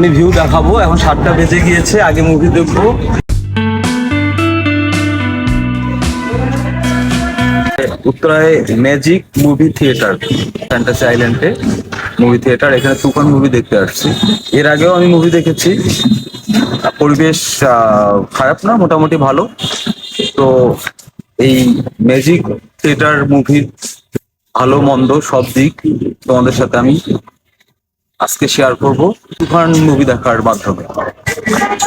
আমি ভিউ দেখাবো। এখন 7টা বেজে গিয়েছে, আগে মুভি দেখবো। উত্তরায় ম্যাজিক মুভি থিয়েটার, ফ্যান্টাসি আইল্যান্ডে মুভি থিয়েটার। এখানে তুফান মুভি দেখতে আসছি। এর আগেও আমি মুভি দেখেছি। পরিবেশ খারাপ না, মোটামুটি ভালো। তো এই ম্যাজিক থিয়েটার মুভির ভালো মন্দ সব দিক তোমাদের সাথে আমি আজকে শেয়ার করব তুফান মুভি দেখার মাধ্যমে।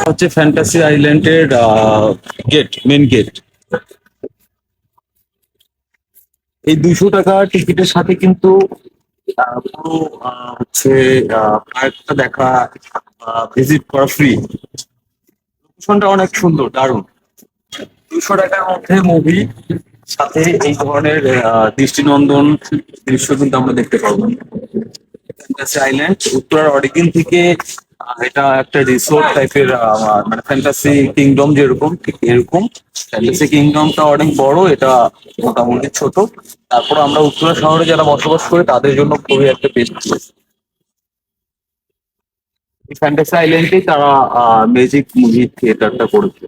হচ্ছে ফ্যান্টাসি আইল্যান্ডের গেট, মেন গেট। এই 200 টাকা টিকিটের সাথে কিন্তু পুরো হচ্ছে পার্কটা দেখা, ভিজিট করা ফ্রি। লোকেশনটা অনেক সুন্দর, দারুণ। 200 টাকার মধ্যে মুভি, সাথে এই ধরনের দৃষ্টিনন্দন দৃশ্য কিন্তু আমরা দেখতে পাবো। ফ্যান্টাসি আইল্যান্ড উত্তরার অরিজিন থেকে এটা একটা রিসোর্ট টাইপের, মানে ফ্যান্টাসি কিংডম যেরকম ঠিক এরকম। ফ্যান্টাসি কিংডমটা অনেক বড়, এটা মোটামুটি ছোট। তারপর আমরা উত্তরা শহরে যারা বসবাস করি তাদের জন্য খুবই একটা বেস্ট প্লেস। এই ফ্যান্টাসি আইল্যান্ডেই তারা ম্যাজিক মুভি থিয়েটারটা করেছে।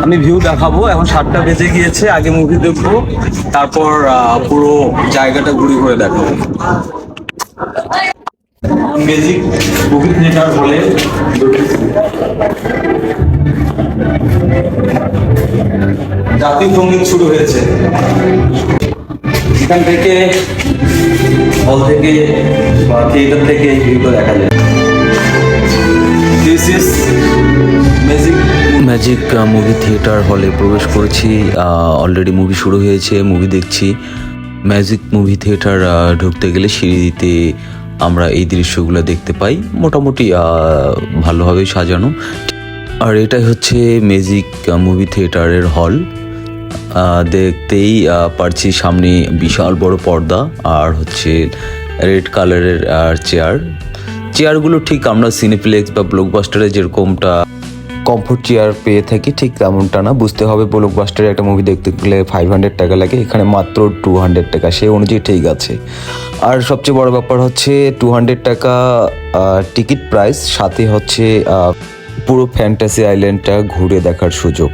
আমি ভিউ দেখাবো। এখন 7টা বেজে গিয়েছে, আগে মুভি দেখবো, তারপর পুরো জায়গাটা ঘুরে ঘুরে দেখাবো। ম্যাজিক মুভি থিয়েটার বলে জাতীয় সঙ্গীত শুরু হয়েছে। এখান থেকে, হল থেকে বা থিয়েটার থেকে এই ভিউটা দেখা যায়। This is magic movie theatre হলে প্রবেশ করেছি। অলরেডি মুভি শুরু হয়েছে, মুভি দেখছি। ম্যাজিক মুভি থিয়েটার ঢুকতে গেলে সিঁড়িতে আমরা এই দৃশ্যগুলো দেখতে পাই, মোটামুটি ভালোভাবে সাজানো। আর এটাই হচ্ছে ম্যাজিক মুভি থিয়েটারের হল। দেখতেই পারছি সামনে বিশাল বড় পর্দা, আর হচ্ছে রেড কালারের চেয়ারগুলো ঠিক আমরা সিনেপ্লেক্স বা ব্লকবাস্টারে যেরকমটা কমফোর্ট চেয়ার পেয়ে থাকি ঠিক তেমনটা না। বুঝতে হবে ব্লকবাস্টারে একটা মুভি দেখতে গেলে 500 টাকা লাগে, এখানে মাত্র 200 টাকা, সেই অনুযায়ী ঠিক আছে। আর সবচেয়ে বড় ব্যাপার হচ্ছে 200 টাকা টিকিট প্রাইস, সাথে হচ্ছে পুরো ফ্যান্টাসি আইল্যান্ডটা ঘুরে দেখার সুযোগ।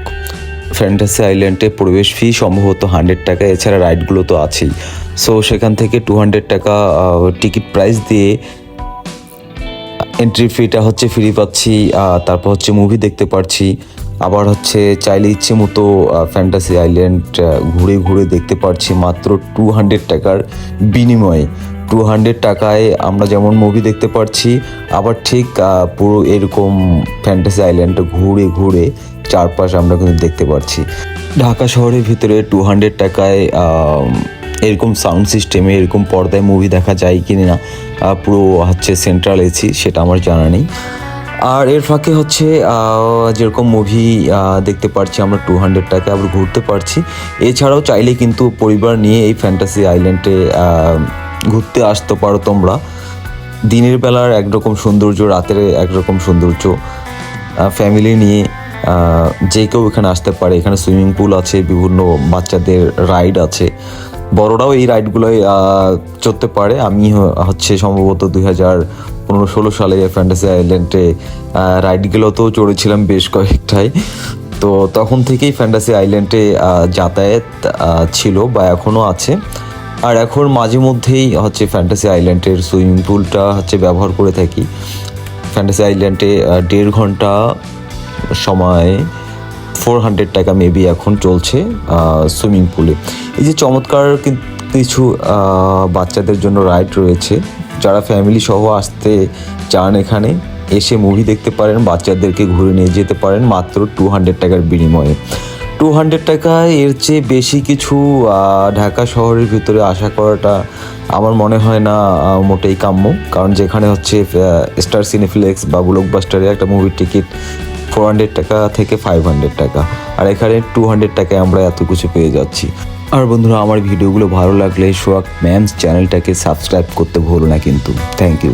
ফ্যান্টাসি আইল্যান্ডে প্রবেশ ফি সম্ভবত 100 টাকা, এছাড়া রাইডগুলো তো আছেই। সো সেখান থেকে 200 টাকা টিকিট প্রাইস দিয়ে এন্ট্রি ফিটা হচ্ছে ফ্রি পাচ্ছি। তারপর হচ্ছে মুভি দেখতে পারছি। আবার হচ্ছে চাইলে ইচ্ছে মতো ফ্যান্টাসি আইল্যান্ড ঘুরে ঘুরে দেখতে পারছি মাত্র 200 টাকার বিনিময়ে। 200 টাকায় আমরা যেমন মুভি দেখতে পারছি, আবার ঠিক পুরো এরকম ফ্যান্টাসি আইল্যান্ডটা ঘুরে ঘুরে চারপাশ আমরা কিন্তু দেখতে পারছি। ঢাকা শহরের ভিতরে 200 টাকায় এরকম সাউন্ড সিস্টেমে, এরকম পর্দায় মুভি দেখা যায় কি না, পুরো হচ্ছে সেন্ট্রাল এসি, সেটা আমার জানা নেই। আর এর ফাঁকে হচ্ছে যেরকম মুভি দেখতে পারছি আমরা 200 টাকা, আবার ঘুরতে পারছি। এছাড়াও চাইলে কিন্তু পরিবার নিয়ে এই ফ্যান্টাসি আইল্যান্ডে ঘুরতে আসতে পারো তোমরা। দিনের বেলার একরকম সৌন্দর্য, রাতের একরকম সৌন্দর্য। ফ্যামিলি নিয়ে যে কেউ এখানে আসতে পারে। এখানে সুইমিং পুল আছে, বিভিন্ন বাচ্চাদের রাইড আছে, বড়রাও এই রাইডগুলোই চড়তে পারে। আমি হচ্ছে সম্ভবত 2015-16 সালে ফ্যান্টাসি আইল্যান্ডে রাইডগুলোতেও চড়েছিলাম বেশ কয়েকটাই। তো তখন থেকেই ফ্যান্টাসি আইল্যান্ডে যাতায়াত ছিল বা এখনও আছে। আর এখন মাঝে মধ্যেই হচ্ছে ফ্যান্টাসি আইল্যান্ডের সুইমিং পুলটা হচ্ছে ব্যবহার করে থাকি। ফ্যান্টাসি আইল্যান্ডে 1.5 ঘন্টা সময় 400 টাকা মেবি এখন চলছে সুইমিং পুলে। এই যে চমৎকার কিছু বাচ্চাদের জন্য রাইড রয়েছে। যারা ফ্যামিলি সহ আসতে চান এখানে এসে মুভি দেখতে পারেন, বাচ্চাদেরকে ঘুরে নিয়ে যেতে পারেন মাত্র 200 টাকার বিনিময়ে। 200 টাকায় এর চেয়ে বেশি কিছু ঢাকা শহরের ভিতরে আশা করাটা আমার মনে হয় না মোটেই কাম্য। কারণ যেখানে হচ্ছে স্টার সিনেপ্লেক্স বা ব্লকবাস্টারে একটা মুভির টিকিট 400 টাকা থেকে 500 টাকা, আর এখানে 200 টাকায় আমরা এত কিছু পেয়ে যাচ্ছি। আর বন্ধুরা, আমার ভিডিওগুলো ভালো লাগলে সোহাগ ম্যামস চ্যানেলটাকে সাবস্ক্রাইব করতে ভুলো না কিন্তু। Thank you.